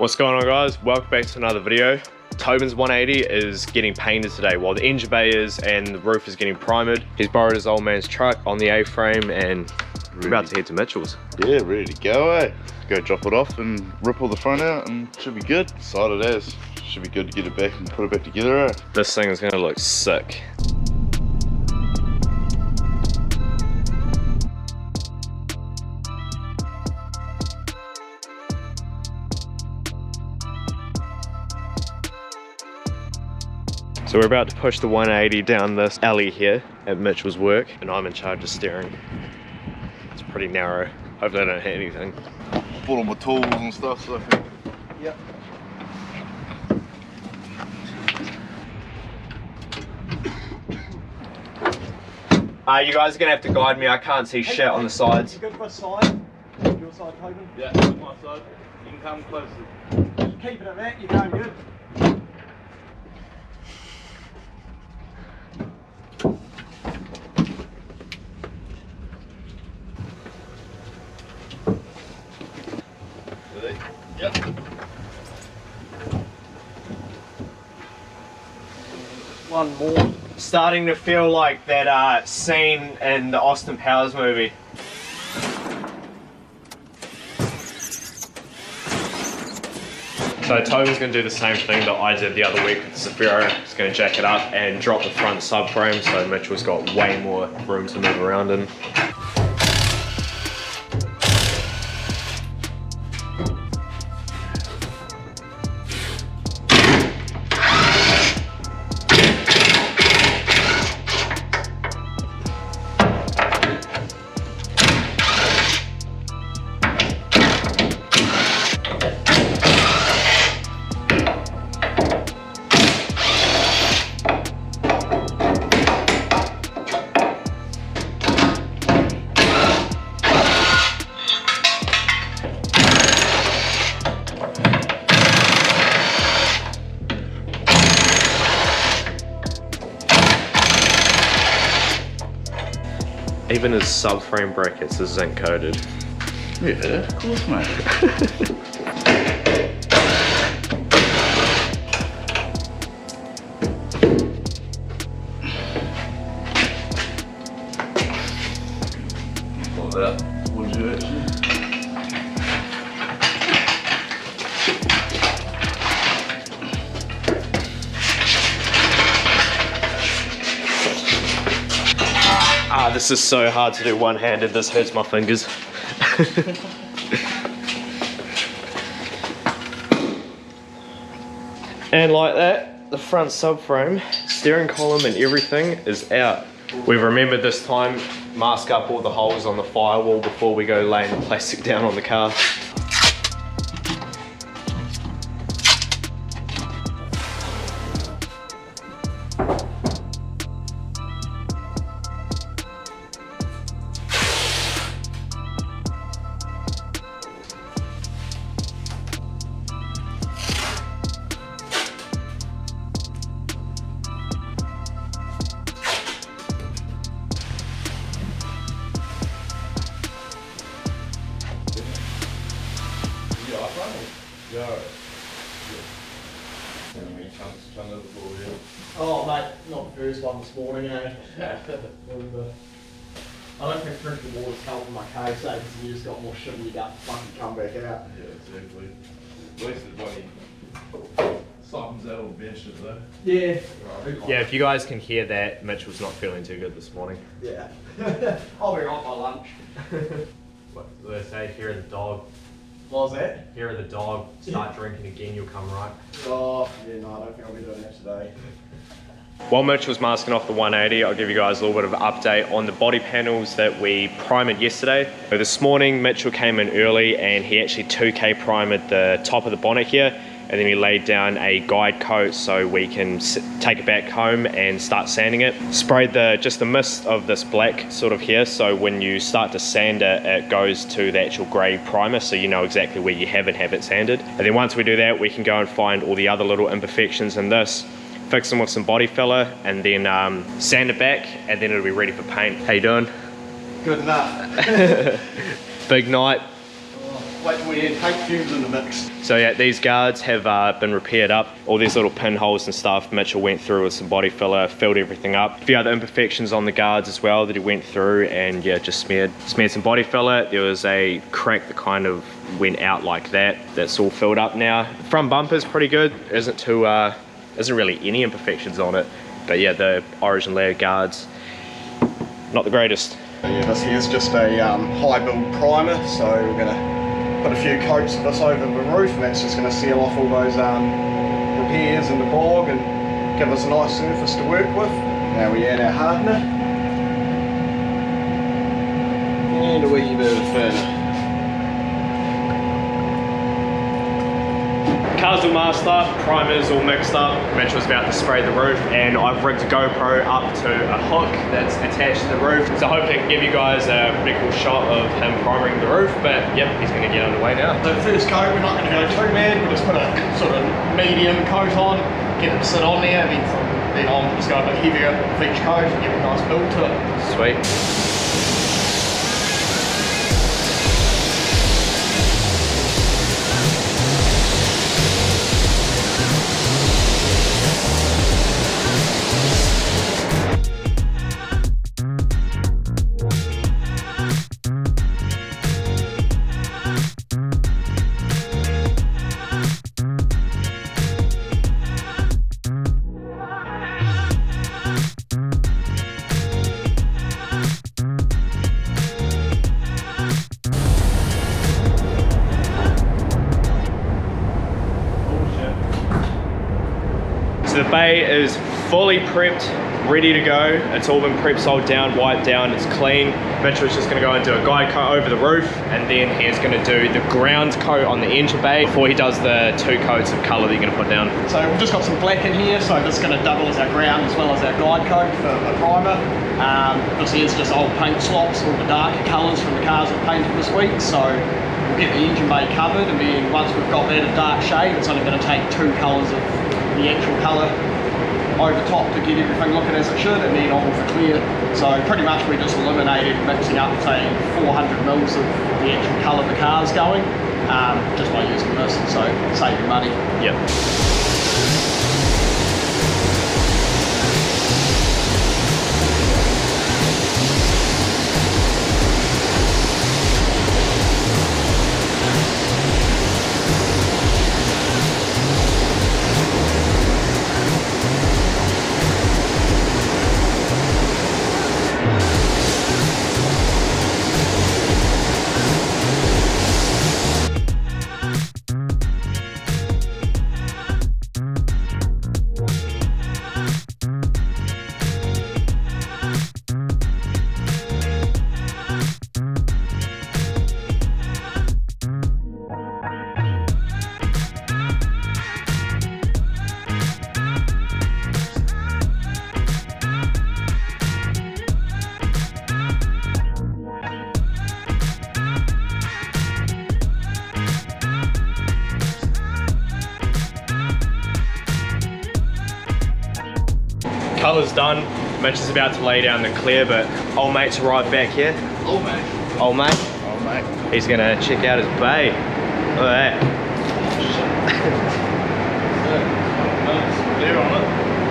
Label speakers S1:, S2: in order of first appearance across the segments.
S1: What's going on, guys? Welcome back to another video. Tobin's 180 is getting painted today while the engine bay is and the roof is getting primered. He's borrowed his old man's truck on the A-frame and we're about to head to Mitchell's.
S2: Yeah, ready to go, eh? Go drop it off and rip all the front out and should be good. Excited as. Should be good to get it back and put it back together, eh?
S1: This thing is gonna look sick. So we're about to push the 180 down this alley here at Mitchell's work, and I'm in charge of steering. It's pretty narrow. Hopefully I don't hit anything.
S2: Bought all my tools and stuff, so yep.
S1: You guys are gonna have to guide me. I can't see shit on the sides.
S3: You good for a side? Your side, Tobin?
S2: Yeah, that's my side. You can come closer.
S3: Just keep it at that, you're going good.
S2: Yep.
S1: One more. Starting to feel like that scene in the Austin Powers movie. So Tobin's going to do the same thing that I did the other week with the Zafiro. He's going to jack it up and drop the front subframe so Mitchell's got way more room to move around in. Even his subframe brackets are zinc coated.
S2: Yeah, of course, mate. Like that. Would you actually?
S1: This is so hard to do one-handed, this hurts my fingers. And like that, the front subframe, steering column and everything is out. We've remembered this time, mask up all the holes on the firewall before we go laying the plastic down on the car.
S3: Oh mate, not the first one this morning, eh? I don't think drinking water's helping my case, eh? Because you just got more shit in your gut to fucking come back out.
S2: Yeah, exactly. At least the bloody softens that little bench though.
S3: Yeah.
S1: Yeah, if you guys can hear that, Mitchell's not feeling too good this morning.
S3: Yeah. I'll be right by lunch.
S1: What do they say? Hear the dog.
S3: What was that?
S1: Hear the dog. Start drinking again, you'll come right.
S3: Oh, yeah, no, I don't think I'll be doing that today.
S1: While Mitch was masking off the 180, I'll give you guys a little bit of an update on the body panels that we primed yesterday. So this morning, Mitchell came in early and he actually 2K primed the top of the bonnet here, and then he laid down a guide coat so we can take it back home and start sanding it. Sprayed just the mist of this black sort of here, so when you start to sand it, it goes to the actual grey primer, so you know exactly where you have it sanded. And then once we do that, we can go and find all the other little imperfections in this, fix them with some body filler, and then sand it back, and then it'll be ready for paint. How you doing?
S3: Good enough.
S1: Big night.
S3: wait till we add paint fumes in the mix.
S1: So yeah, these guards have been repaired up. All these little pinholes and stuff Mitchell went through with some body filler, filled everything up. A few other imperfections on the guards as well that he went through, and yeah, just smeared some body filler. There was a crack that kind of went out like that. That's all filled up now. Front bumper's pretty good. Isn't really any imperfections on it. But yeah, the origin layer guards, not the greatest.
S3: Yeah, this here's just a high build primer, so we're going to put a few coats of this over the roof, and that's just going to seal off all those repairs and the bog and give us a nice surface to work with. Now we add our hardener and a wee bit of thinner.
S1: Car's all masked up, primer's all mixed up. Mitch was about to spray the roof, and I've rigged a GoPro up to a hook that's attached to the roof. So hopefully I can give you guys a pretty cool shot of him primering the roof, but yep, he's gonna get underway now.
S3: So the first coat, we're not going to go too mad, we'll just put a sort of medium coat on, get it to sit on there, and then from then on just go a bit heavier with each coat and get a nice build to it.
S1: Sweet. So the bay is fully prepped, ready to go. It's all been prepped, sold down, wiped down, it's clean. Mitchell's just gonna go and do a guide coat over the roof, and then he's gonna do the ground coat on the engine bay before he does the 2 coats of colour that you're gonna put down.
S3: So we've just got some black in here, so this is going to double as our ground as well as our guide coat for a primer. This here's just old paint slops, all the darker colours from the cars we've painted this week. So we'll get the engine bay covered, and then once we've got that a dark shade, it's only going to take 2 colours of the actual colour over top to get everything looking as it should, and then on with the clear. So pretty much we just eliminated mixing up, say, 400 mils of the actual colour the car's going, just by using this, so saving money.
S1: Yep. Colour's done. Mitch is about to lay down the clear, but old mate's arrived back here.
S3: Old mate.
S1: Old mate.
S2: Oh mate.
S1: He's gonna check out his bay. Look at that.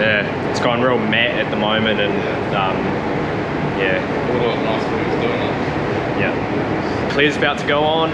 S1: Yeah, it's gone real matte at the moment, and yeah. Yeah. Clear's about to go on.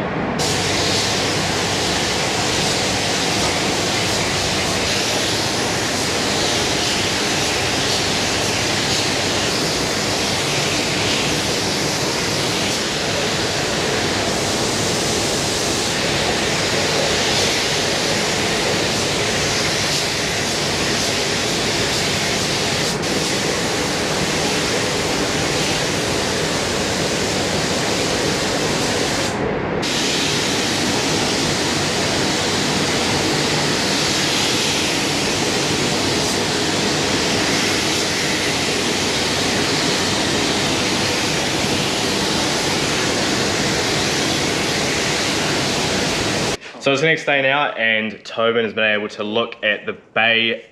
S1: So it's the next day now, and Tobin has been able to look at the bay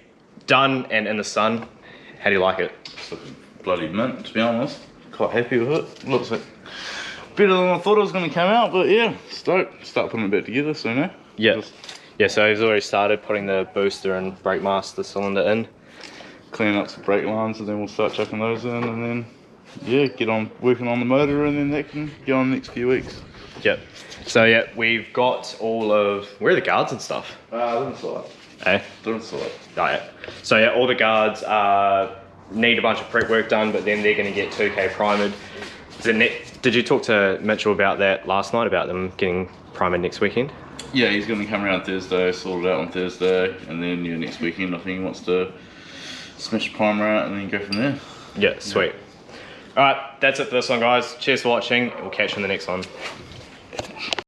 S1: done and in the sun. How do you like it?
S2: It's looking bloody mint, to be honest. Quite happy with it. Looks like better than I thought it was going to come out, but yeah, stoked. Start putting it back together soon, eh?
S1: Yeah. Yeah, so he's already started putting the booster and brake master cylinder in.
S2: Clean up some brake lines, and then we'll start chucking those in, and then yeah, get on working on the motor, and then that can go on the next few weeks.
S1: Yep. So yeah, we've got all of, where are the guards and stuff?
S2: They're inside.
S1: Eh?
S2: They're inside.
S1: Oh, yeah. So yeah, all the guards need a bunch of prep work done, but then they're going to get 2K primered. Did you talk to Mitchell about that last night, about them getting primered next weekend?
S2: Yeah, he's going to come around Thursday, sort it out on Thursday, and then yeah, next weekend I think he wants to smash the primer out and then go from there.
S1: Yeah, sweet. All right, that's it for this one, guys. Cheers for watching. We'll catch you in the next one.